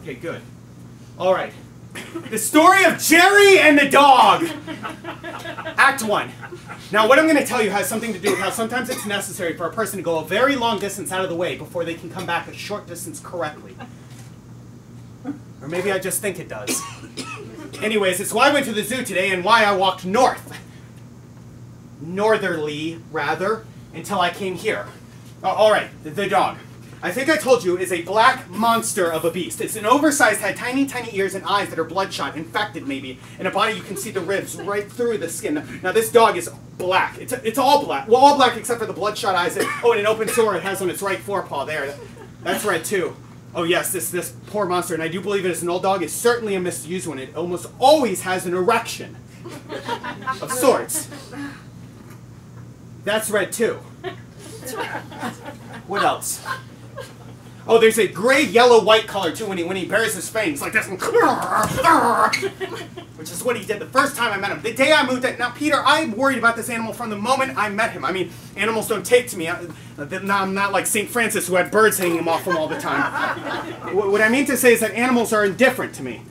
Okay, good. All right. The story of Jerry and the dog. Act 1. Now, what I'm going to tell you has something to do with how sometimes it's necessary for a person to go a very long distance out of the way before they can come back a short distance correctly. Or maybe I just think it does. Anyways, it's why I went to the zoo today and why I walked north. Northerly, rather, until I came here. All right, the dog. I think I told you, is a black monster of a beast. It's an oversized head, tiny, tiny ears and eyes that are bloodshot, infected maybe, and a body you can see the ribs right through the skin. Now this dog is black. It's all black. Well, all black except for the bloodshot eyes. Oh, and an open sore it has on its right forepaw there. That's red too. Oh yes, this poor monster, and I do believe it is an old dog, is certainly a misused one. It almost always has an erection of sorts. That's red too. What else? Oh, there's a gray, yellow, white color too when he bares his fangs like this, which is what he did the first time I met him. The day I moved in. Now, Peter, I'm worried about this animal from the moment I met him. I mean, animals don't take to me. I'm not like St. Francis who had birds hanging him off him all the time. What I mean to say is that animals are indifferent to me.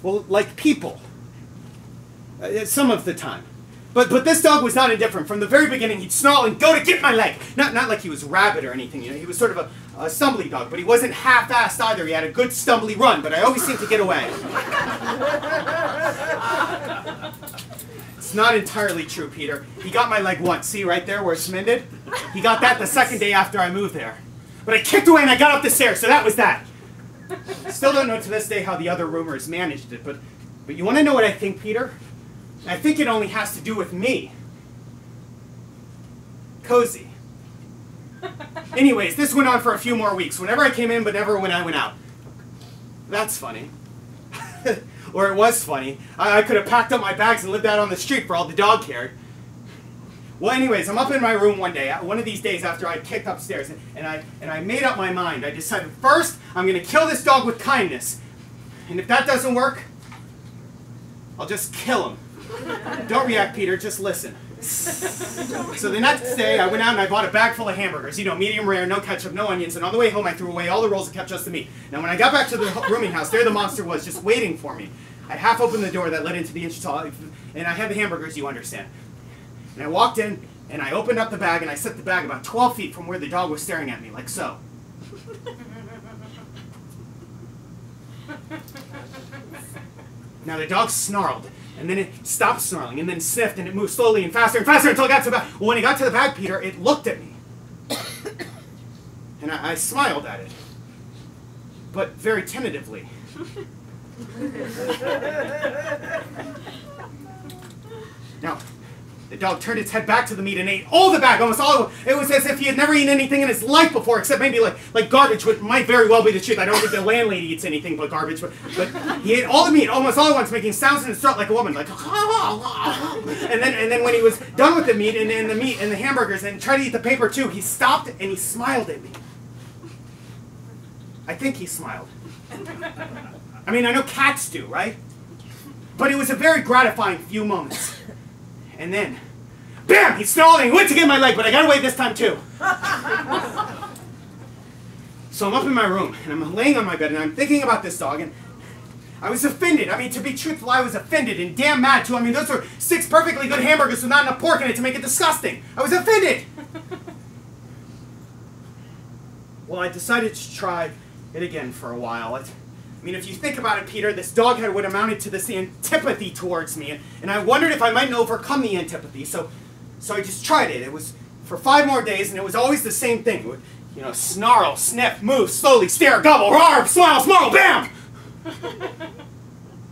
Well, like people. Some of the time. But this dog was not indifferent. From the very beginning, he'd snarl and go to get my leg. Not like he was rabid or anything, you know. He was sort of a stumbly dog, but he wasn't half-assed either. He had a good stumbly run, but I always seemed to get away. It's not entirely true, Peter. He got my leg once. See right there where it's mended? He got that the second day after I moved there. But I kicked away and I got up the stairs, so that was that. Still don't know to this day how the other roomers managed it, but you want to know what I think, Peter? I think it only has to do with me. Cozy. Anyways, this went on for a few more weeks. Whenever I came in, but never when I went out. That's funny. Or it was funny. I could have packed up my bags and lived out on the street for all the dog cared. Well, anyways, I'm up in my room one day, one of these days after I kicked upstairs, and I made up my mind. I decided, first, I'm going to kill this dog with kindness. And if that doesn't work, I'll just kill him. Don't react, Peter, just listen. So the next day, I went out and I bought a bag full of hamburgers. You know, medium rare, no ketchup, no onions, and on the way home I threw away all the rolls and kept just the meat. Now when I got back to the rooming house, there the monster was, just waiting for me. I half opened the door that led into the entrance hall, and I had the hamburgers, you understand. And I walked in, and I opened up the bag, and I set the bag about 12 feet from where the dog was staring at me, like so. Now the dog snarled. And then it stopped snarling, and then sniffed, and it moved slowly and faster until it got to the bag. Well, when it got to the bag, Peter, it looked at me. And I smiled at it. But very tentatively. Now, the dog turned its head back to the meat and ate all the bag, almost all of it. It was as if he had never eaten anything in his life before, except maybe like garbage, which might very well be the truth. I don't think the landlady eats anything but garbage, but he ate all the meat, almost all at once, making sounds in his throat like a woman, like and then when he was done with the meat and the hamburgers and tried to eat the paper too, he stopped and he smiled at me. I think he smiled. I mean, I know cats do, right? But it was a very gratifying few moments. And then, bam! He snarled and he went to get my leg, but I got away this time too. So I'm up in my room, and I'm laying on my bed, and I'm thinking about this dog, and I was offended. I mean, to be truthful, I was offended and damn mad too. I mean, those were 6 perfectly good hamburgers with not enough pork in it to make it disgusting. I was offended! Well, I decided to try it again for a while. I mean, if you think about it, Peter, this dog had what amounted to this antipathy towards me, and I wondered if I mightn't overcome the antipathy, so I just tried it. It was for 5 more days, and it was always the same thing. It would, you know, snarl, sniff, move, slowly, stare, gobble, roar, smile, snarl, bam!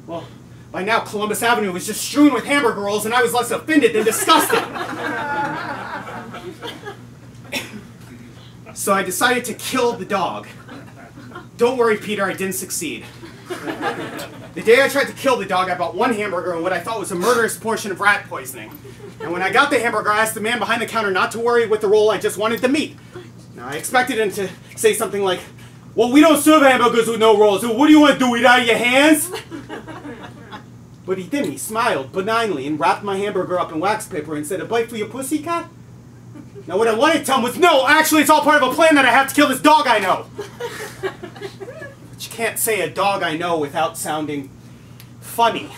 Well, by now Columbus Avenue was just strewn with hamburger rolls, and I was less offended than disgusted. So I decided to kill the dog. Don't worry, Peter, I didn't succeed. The day I tried to kill the dog, I bought 1 hamburger and what I thought was a murderous portion of rat poisoning. And when I got the hamburger, I asked the man behind the counter not to worry with the roll, I just wanted the meat. Now, I expected him to say something like, well, we don't serve hamburgers with no rolls, so what do you want to do, eat out of your hands? But he didn't. He smiled benignly and wrapped my hamburger up in wax paper and said, a bite for your pussycat? Now, what I wanted to tell him was, no, actually, it's all part of a plan that I have to kill this dog I know. can't say a dog I know without sounding funny.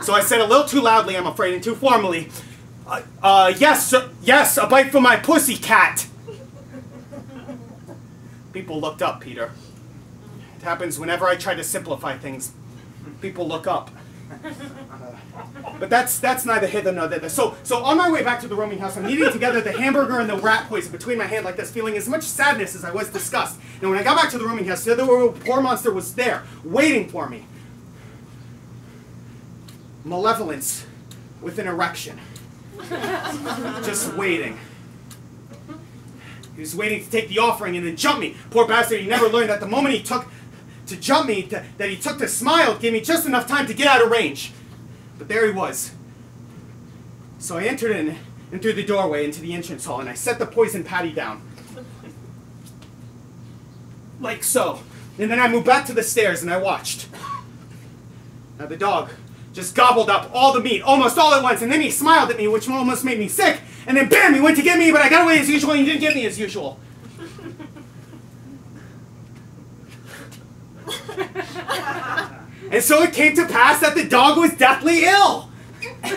So I said a little too loudly, I'm afraid, and too formally, yes, sir, yes, a bite for my pussy cat. People looked up, Peter. It happens whenever I try to simplify things. People look up. But that's neither hither nor thither. So on my way back to the rooming house, I'm eating together the hamburger and the rat poison between my hand like this, feeling as much sadness as I was disgust. And when I got back to the rooming house, the other poor monster was there, waiting for me. Malevolence with an erection. Just waiting. He was waiting to take the offering and then jump me. Poor bastard, he never learned that the moment he took to jump me, that he took to smile, gave me just enough time to get out of range. But there he was. So I entered in through the doorway into the entrance hall, and I set the poison patty down. Like so. And then I moved back to the stairs and I watched. Now the dog just gobbled up all the meat, almost all at once, and then he smiled at me, which almost made me sick, and then bam, he went to get me, but I got away as usual, and he didn't get me as usual. And so it came to pass that the dog was deathly ill.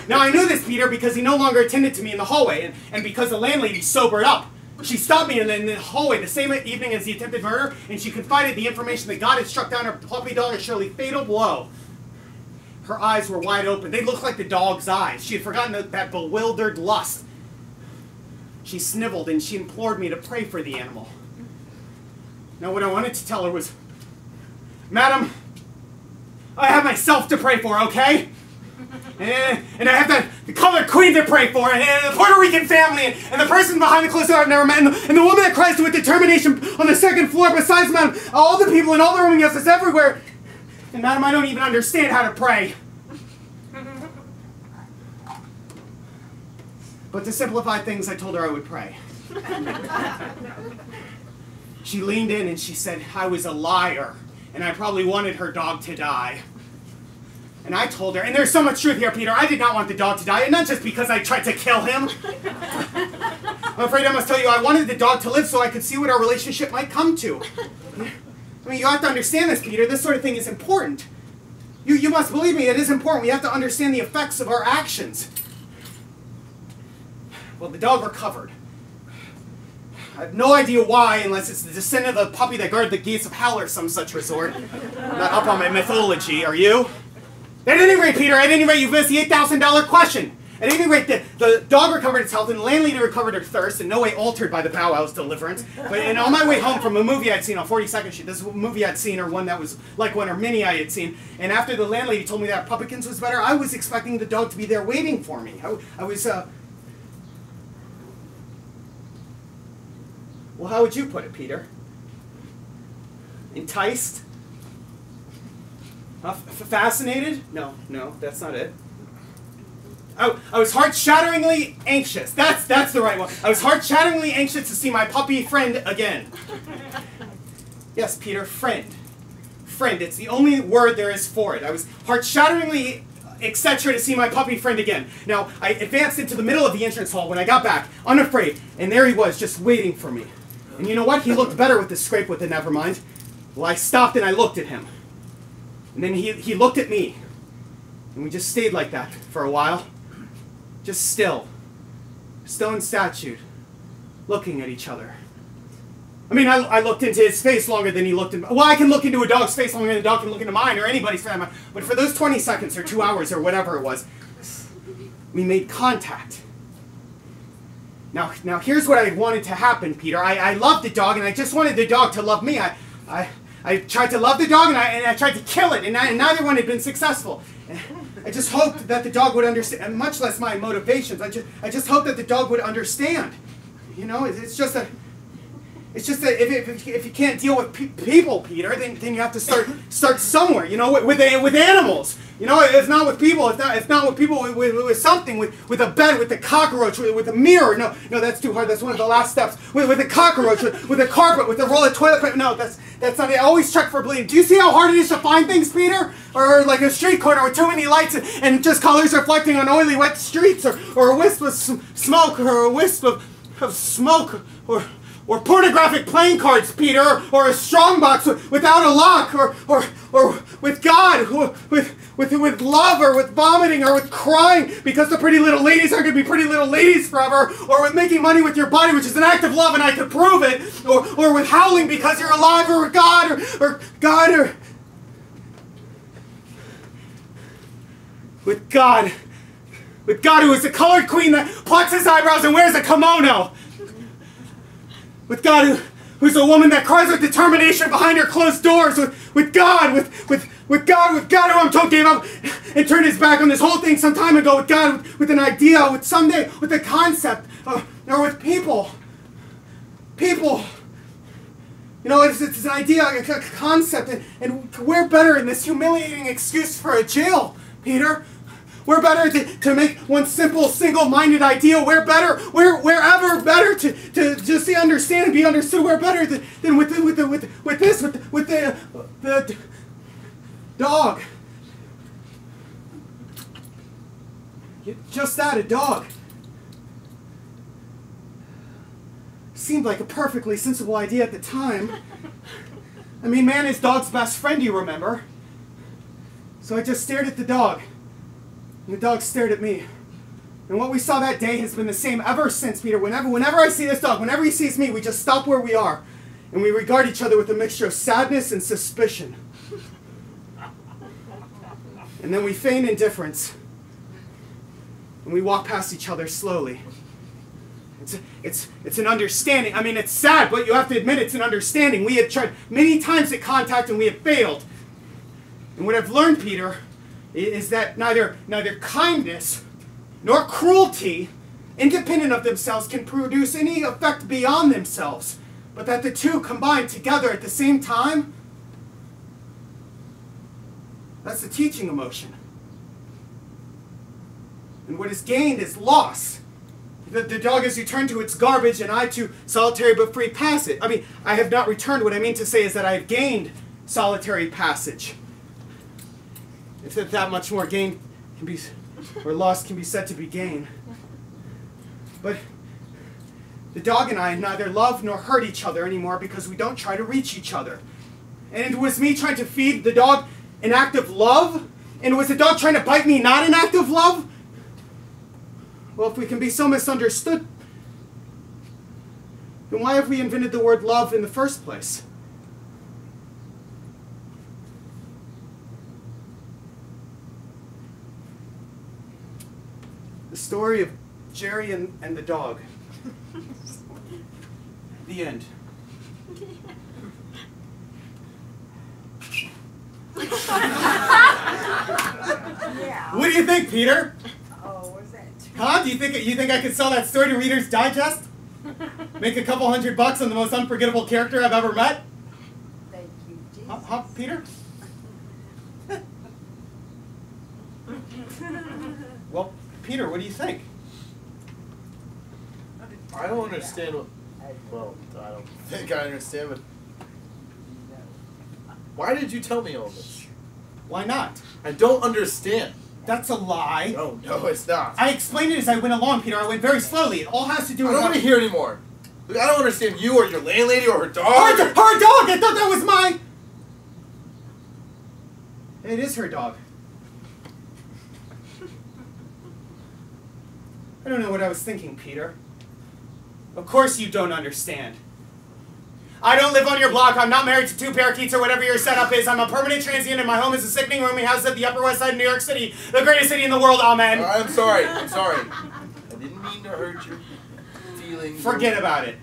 Now I knew this, Peter, because he no longer attended to me in the hallway, and because the landlady sobered up. She stopped me in the hallway the same evening as the attempted murder, and she confided the information that God had struck down her puppy dog a surely fatal blow. Her eyes were wide open. They looked like the dog's eyes. She had forgotten that bewildered lust. She sniveled and she implored me to pray for the animal. Now what I wanted to tell her was, Madam, I have myself to pray for, okay? And I have the colored queen to pray for, and the Puerto Rican family, and the person behind the closed door I've never met, and the woman that cries to with determination on the second floor, besides, madam, all the people in all the rooming houses everywhere. And madam, I don't even understand how to pray. But to simplify things, I told her I would pray. She leaned in and she said I was a liar, and I probably wanted her dog to die. And I told her, and there's so much truth here, Peter, I did not want the dog to die, and not just because I tried to kill him. I'm afraid I must tell you, I wanted the dog to live so I could see what our relationship might come to. I mean, you have to understand this, Peter. This sort of thing is important. You must believe me, it is important. We have to understand the effects of our actions. Well, the dog recovered. I have no idea why, unless it's the descendant of the puppy that guarded the gates of hell or some such resort. I'm not up on my mythology, are you? At any rate, Peter, at any rate, you've missed the $8,000 question. At any rate, the dog recovered its health, and the landlady recovered her thirst, in no way altered by the Bow Wow's deliverance. And on my way home from a movie I'd seen on 42nd Street, this movie I'd seen, or one that was like one or mini I had seen, and after the landlady told me that Perkins was better, I was expecting the dog to be there waiting for me. I was, well, how would you put it, Peter? Enticed? Fascinated? No, that's not it. I was heart-shatteringly anxious. That's the right one. I was heart-shatteringly anxious to see my puppy friend again. Yes, Peter, friend. Friend, it's the only word there is for it. I was heart-shatteringly etc. to see my puppy friend again. Now, I advanced into the middle of the entrance hall when I got back, unafraid, and there he was, just waiting for me. And you know what? He looked better with the scrape with the nevermind. Well, I stopped and I looked at him. And then he looked at me. And we just stayed like that for a while. Just still. Stone statue. Looking at each other. I mean, I looked into his face longer than he looked in... Well, I can look into a dog's face longer than a dog can look into mine, or anybody's face. But for those 20 seconds, or 2 hours, or whatever it was, we made contact. Now here's what I wanted to happen, Peter. I loved the dog, and I just wanted the dog to love me. I tried to love the dog, and I tried to kill it, and neither one had been successful. I just hoped that the dog would understand, much less my motivations. I just hoped that the dog would understand. You know, it's just that if you can't deal with people, Peter, then you have to start somewhere. You know, with animals. You know, if not with people, if not with people, with something, with a bed, with a cockroach, with a mirror. No, that's too hard. That's one of the last steps. With a cockroach, with a carpet, with a roll of toilet paper. No, that's not it. I always check for bleeding. Do you see how hard it is to find things, Peter? Or like a street corner with too many lights and just colors reflecting on oily, wet streets, or a wisp of smoke, or a wisp of smoke, or or pornographic playing cards, Peter, or a strongbox without a lock, or with God, with love, or with vomiting, or with crying because the pretty little ladies aren't going to be pretty little ladies forever, or with making money with your body, which is an act of love and I could prove it, or with howling because you're alive, or with God, or with God who is a colored queen that plucks his eyebrows and wears a kimono. With God who's a woman that cries with determination behind her closed doors. With God who I'm told gave up and turned his back on this whole thing some time ago. With God, with an idea, with someday, with a concept, or with people. People. You know, it's an idea, a concept, and we're better in this humiliating excuse for a jail, Peter. We're better to make one simple, single-minded idea. We're ever better to just understand and be understood. We're better than with the dog. Just that, a dog. Seemed like a perfectly sensible idea at the time. I mean, man is dog's best friend, you remember. So I just stared at the dog. And the dog stared at me. And what we saw that day has been the same ever since, Peter. Whenever I see this dog, whenever he sees me, we just stop where we are. And we regard each other with a mixture of sadness and suspicion. And then we feign indifference. And we walk past each other slowly. It's an understanding. I mean, it's sad, but you have to admit it's an understanding. We had tried many times at contact and we have failed. And what I've learned, Peter, is that neither kindness nor cruelty, independent of themselves, can produce any effect beyond themselves, but that the two combined together at the same time, that's the teaching emotion. And what is gained is loss. The dog has returned to its garbage, and I to solitary but free passage. I mean, I have not returned. What I mean to say is that I have gained solitary passage. If that much more gain can be, or loss can be said to be gain. But the dog and I neither love nor hurt each other anymore because we don't try to reach each other. And it was me trying to feed the dog an act of love, and it was the dog trying to bite me not an act of love. Well, if we can be so misunderstood, then why have we invented the word love in the first place? The story of Jerry and the dog. The end. Yeah. What do you think, Peter? Oh, what's that? Huh? Do you think I could sell that story to Reader's Digest? Make a couple $100 on the most unforgettable character I've ever met? Thank you, Jesus. Huh, Peter? Well, Peter, what do you think? I don't understand what... Well, I don't think I understand, but... Why did you tell me all this? Why not? I don't understand. That's a lie. No, it's not. I explained it as I went along, Peter. I went very slowly. It all has to do I with... don't want to hear anymore. Look, I don't understand you or your landlady or her dog. Her dog! I thought that was mine! It is her dog. I don't know what I was thinking, Peter. Of course you don't understand. I don't live on your block. I'm not married to two parakeets or whatever your setup is. I'm a permanent transient and my home is a sickening roomy house at the Upper West Side of New York City, the greatest city in the world. Amen. I'm sorry. I didn't mean to hurt your feelings. Forget about it.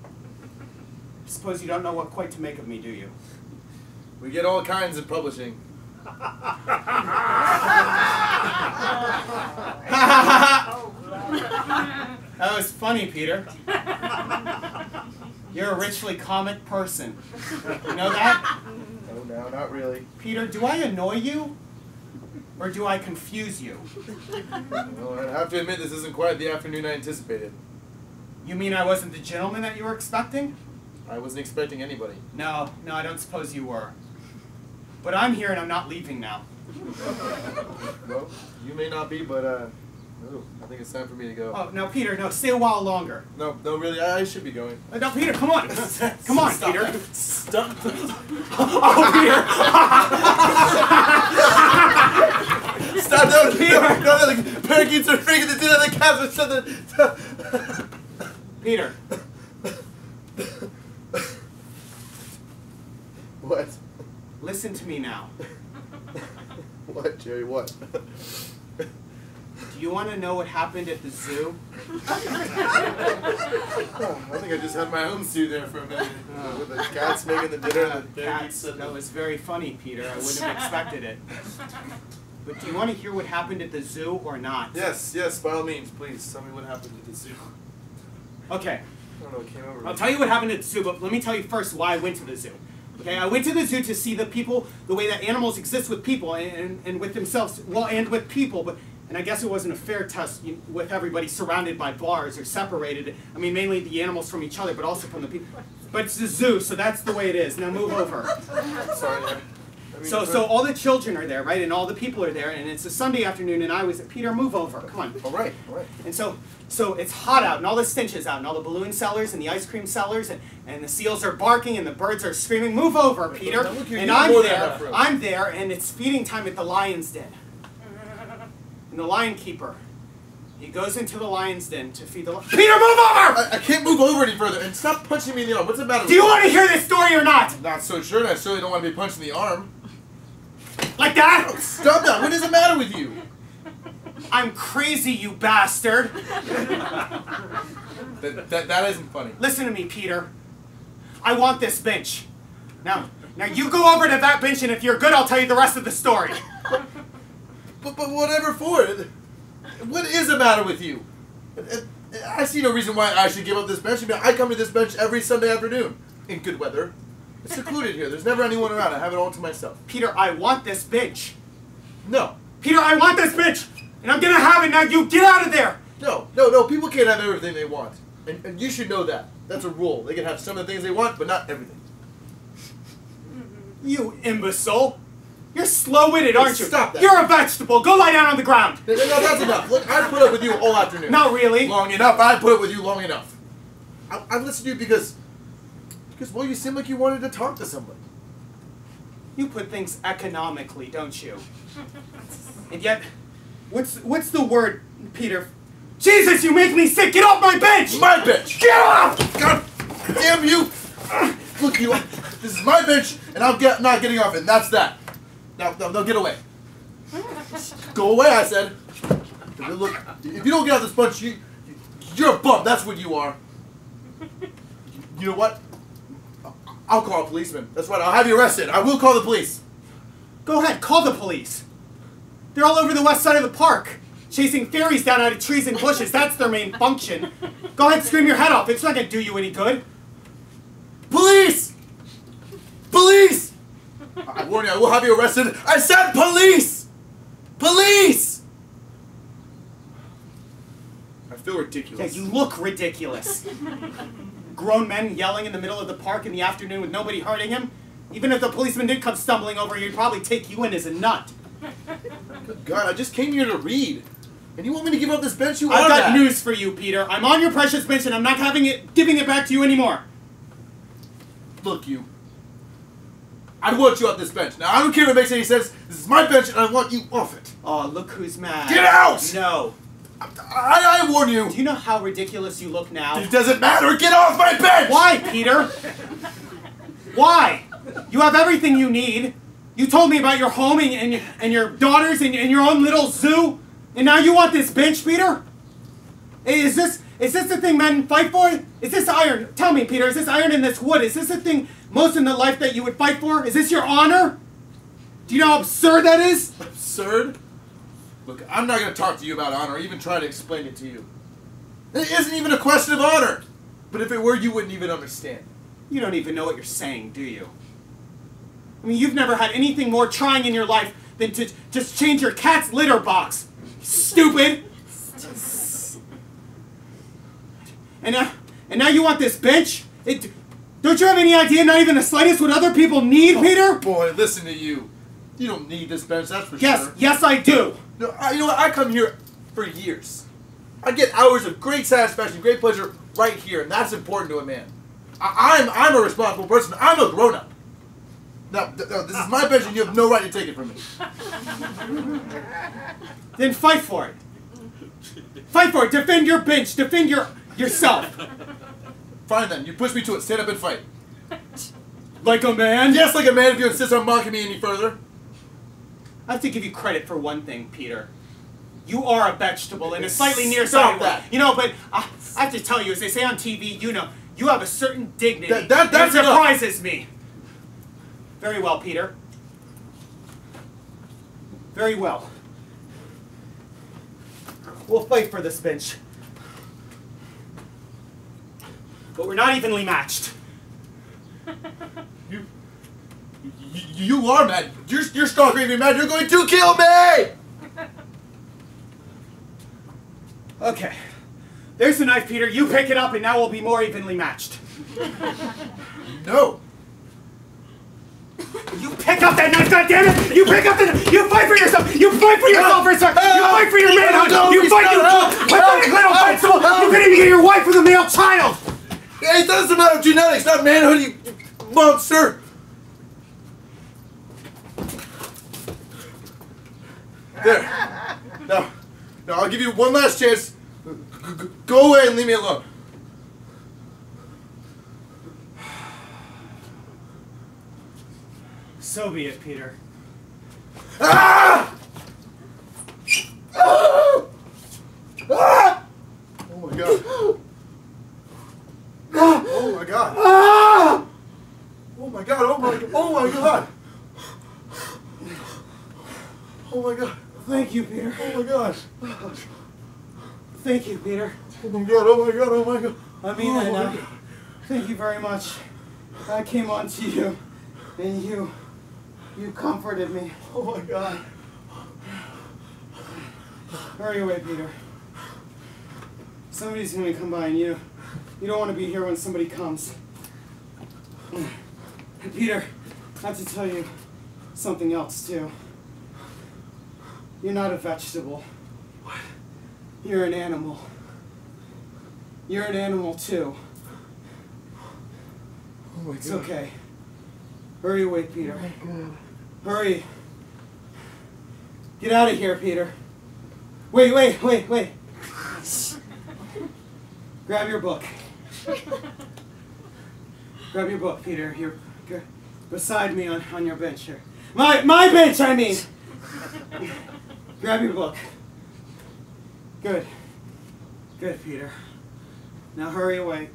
I suppose you don't know what quite to make of me, do you? We get all kinds of publishing. That was funny, Peter. You're a richly comic person. You know that? No, not really. Peter, do I annoy you? Or do I confuse you? Well, I have to admit this isn't quite the afternoon I anticipated. You mean I wasn't the gentleman that you were expecting? I wasn't expecting anybody. No, I don't suppose you were. But I'm here and I'm not leaving now. Well, you may not be, but Oh, I think it's time for me to go. Oh, no, Peter, no, stay a while longer. No, really, I should be going. No, Peter, come on. Come on, Stop Peter. that. Stop. Oh, Peter. Stop, no, Peter. No, the Perkins are freaking the dude on the cast or something. Peter. What? Listen to me now. What, Jerry, what? Do you want to know what happened at the zoo? I think I just had my own zoo there for a minute. With the cats making the dinner and the Cats, that was very funny, Peter. I wouldn't have expected it. But do you want to hear what happened at the zoo or not? Yes, yes, by all means, please. Tell me what happened at the zoo. Okay. I don't know what came over me. I'll tell you what happened at the zoo, but let me tell you first why I went to the zoo. Okay, I went to the zoo to see the people, the way that animals exist with people and with themselves, well, and with people, and I guess it wasn't a fair test with everybody surrounded by bars or separated. I mean, mainly the animals from each other, but also from the people. But it's the zoo, so that's the way it is. Now move over. Sorry. So all the children are there, right? And all the people are there, and it's a Sunday afternoon, and I was at Peter, move over, come on. All right. And so it's hot out, and all the stench is out, and all the balloon sellers and the ice cream sellers, and the seals are barking, and the birds are screaming, move over, Peter. Now look here, And I'm there, and it's feeding time at the lion's den. And the lion keeper, he goes into the lion's den to feed the lion. Peter, move over! I can't move over any further, and stop punching me in the arm. What's the matter with Do you want to hear this story or not? I'm not so sure, and I certainly don't want to be punched in the arm. Like that? Stop that! What is the matter with you? I'm crazy, you bastard. That isn't funny. Listen to me, Peter. I want this bench. Now you go over to that bench, and if you're good, I'll tell you the rest of the story. But whatever for it. What is the matter with you? I see no reason why I should give up this bench. I mean, I come to this bench every Sunday afternoon in good weather. It's secluded here. There's never anyone around. I have it all to myself. Peter, I want this bench. No. Peter, I want this bench, and I'm gonna have it. Now you get out of there. No. People can't have everything they want. And you should know that. That's a rule. They can have some of the things they want, but not everything. You imbecile. You're slow-witted, aren't you? Stop that. You're a vegetable. Go lie down on the ground. No, that's enough. Look, I've put up with you all afternoon. Not really. Long enough. I put up with you long enough. I've listened to you because, well, you seem like you wanted to talk to somebody. You put things economically, don't you? And yet, what's the word, Peter? Jesus, you make me sick! Get off my bench! My bench! Get off! God damn you! Look, this is my bench, and I'm not getting off it, and that's that. Now, get away. Go away, I said. Look, if you don't get off this bench, you're a bum. That's what you are. You know what? I'll call a policeman. That's right. I'll have you arrested. I will call the police. Go ahead, call the police. They're all over the west side of the park, chasing fairies down out of trees and bushes. That's their main function. Go ahead, scream your head off. It's not going to do you any good. Police! Police! I warn you, I will have you arrested. I said police! Police! I feel ridiculous. Yeah, you look ridiculous. Grown men yelling in the middle of the park in the afternoon with nobody hurting him. Even if the policeman did come stumbling over, he'd probably take you in as a nut. Good God, I just came here to read. And you want me to give up this bench? You I've are got that. news for you, Peter. I'm on your precious bench, and I'm not giving it back to you anymore. Look, you. I want you off this bench. Now, I don't care if it makes any sense. This is my bench, and I want you off it. Oh, look who's mad. Get out! No. I warn you. Do you know how ridiculous you look now? It doesn't matter. Get off my bench! Why, Peter? Why? You have everything you need. You told me about your home and your daughters and your own little zoo, and now you want this bench, Peter? Is this the thing men fight for? Is this iron? Tell me, Peter, is this iron in this wood? Is this the thing most in the life that you would fight for? Is this your honor? Do you know how absurd that is? Absurd? Look, I'm not going to talk to you about honor or even try to explain it to you. It isn't even a question of honor. But if it were, you wouldn't even understand. You don't even know what you're saying, do you? I mean, you've never had anything more trying in your life than to just change your cat's litter box. Stupid! And now you want this bench? Don't you have any idea, not even the slightest, what other people need, Peter? Boy, listen to you. You don't need this bench, that's for sure. Yes, I do. No, you know what? I come here for years. I get hours of great satisfaction, great pleasure right here, and that's important to a man. I'm a responsible person. I'm a grown-up. Now, this is my bench, and you have no right to take it from me. Then fight for it. Fight for it. Defend your bench. Defend yourself. Fine then. You push me to it. Stand up and fight. Like a man? Yes, like a man if you insist on mocking me any further. I have to give you credit for one thing, Peter. You are a vegetable and a slightly nearsighted one. You know, but I have to tell you, as they say on TV, you know, you have a certain dignity that surprises me. Very well, Peter. Very well. We'll fight for this bench. But we're not evenly matched. You are mad. You're stronger than mad. You're going to kill me! Okay. There's the knife, Peter. You pick it up and now we'll be more evenly matched. No. You pick up that knife, goddammit! You pick up the knife! You fight for yourself! You fight for yourself for a second! You fight for your manhood! You fight, you pathetic little vegetable! You couldn't even get your wife with a male child! It doesn't matter genetics, not manhood, you monster! There. Now, I'll give you one last chance. Go away and leave me alone. So be it, Peter. Ah! Ah! Ah! Oh my god. Oh my god. Ah! Oh my god. Oh my god. Oh my god. Oh my god. Thank you, Peter. Oh my gosh. Thank you, Peter. Oh my god. Oh my god. Oh my god. I mean that now. Thank you very much. I came on to you, and you comforted me. Oh my god. Hurry away, Peter. Somebody's going to come by, and you don't want to be here when somebody comes. Peter, I have to tell you something else, too. You're not a vegetable. What? You're an animal. You're an animal, too. Oh my god. It's okay. Hurry away, Peter. Oh my god. Hurry. Get out of here, Peter. Wait. Grab your book. Grab your book, Peter. You're beside me on your bench here. My bench, I mean! Grab your book. Good. Good, Peter. Now hurry away.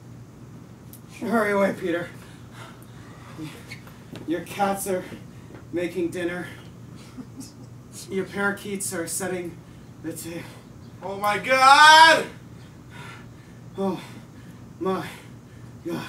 Hurry away, Peter. Your cats are making dinner. Your parakeets are setting the table. Oh my god! Oh my God.